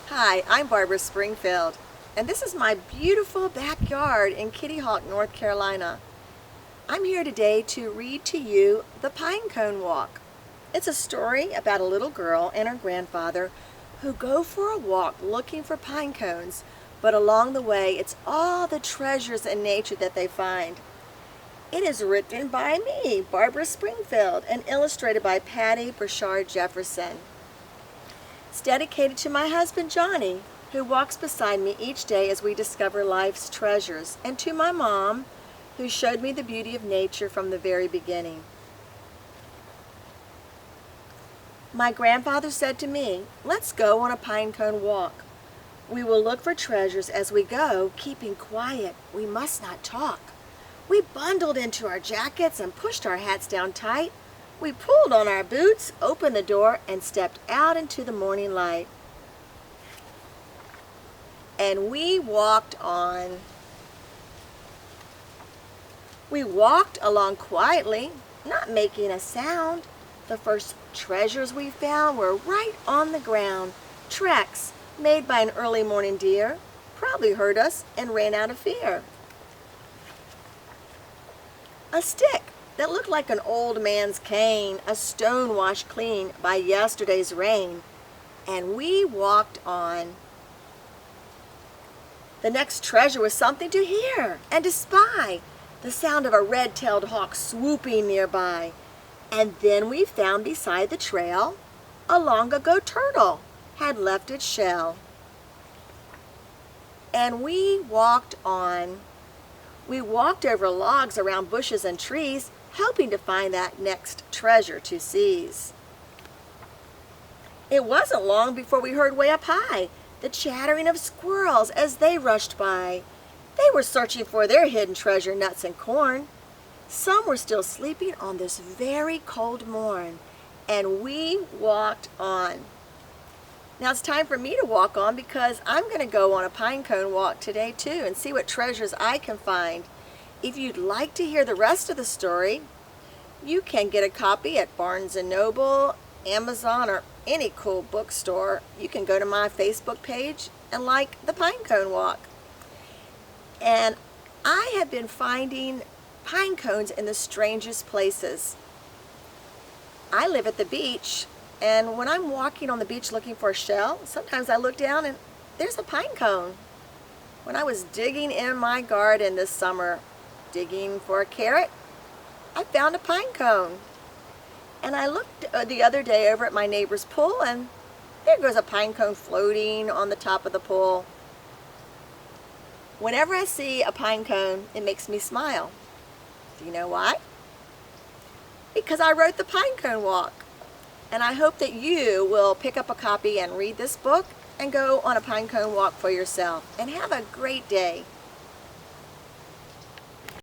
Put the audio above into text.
Hi, I'm Barbara Springfield, and this is my beautiful backyard in Kitty Hawk, North Carolina. I'm here today to read to you The Pinecone Walk. It's a story about a little girl and her grandfather who go for a walk looking for pine cones, but along the way it's all the treasures in nature that they find. It is written by me, Barbara Springfield, and illustrated by Patti Brassard Jefferson. It's dedicated to my husband, Johnny, who walks beside me each day as we discover life's treasures, and to my mom, who showed me the beauty of nature from the very beginning. My grandfather said to me, "Let's go on a pinecone walk. We will look for treasures as we go, keeping quiet. We must not talk." We bundled into our jackets and pushed our hats down tight. We pulled on our boots, opened the door, and stepped out into the morning light. And we walked on. We walked along quietly, not making a sound. The first treasures we found were right on the ground. Tracks made by an early morning deer, probably heard us and ran out of fear. A stick that looked like an old man's cane, a stone washed clean by yesterday's rain, and we walked on. The next treasure was something to hear and to spy, the sound of a red-tailed hawk swooping nearby. And then we found beside the trail a long-ago turtle had left its shell. And we walked on. We walked over logs around bushes and trees, hoping to find that next treasure to seize. It wasn't long before we heard way up high the chattering of squirrels as they rushed by. They were searching for their hidden treasure, nuts and corn. Some were still sleeping on this very cold morn, and we walked on. Now it's time for me to walk on because I'm going to go on a pinecone walk today too and see what treasures I can find. If you'd like to hear the rest of the story, you can get a copy at Barnes & Noble, Amazon, or any cool bookstore. You can go to my Facebook page and like the Pinecone Walk. And I have been finding pine cones in the strangest places. I live at the beach, and when I'm walking on the beach looking for a shell, sometimes I look down and there's a pine cone. When I was digging in my garden this summer, digging for a carrot, I found a pine cone. And I looked the other day over at my neighbor's pool, and there goes a pine cone floating on the top of the pool. Whenever I see a pine cone, it makes me smile. Do you know why? Because I wrote the Pinecone Walk. And I hope that you will pick up a copy and read this book and go on a pinecone walk for yourself. And have a great day.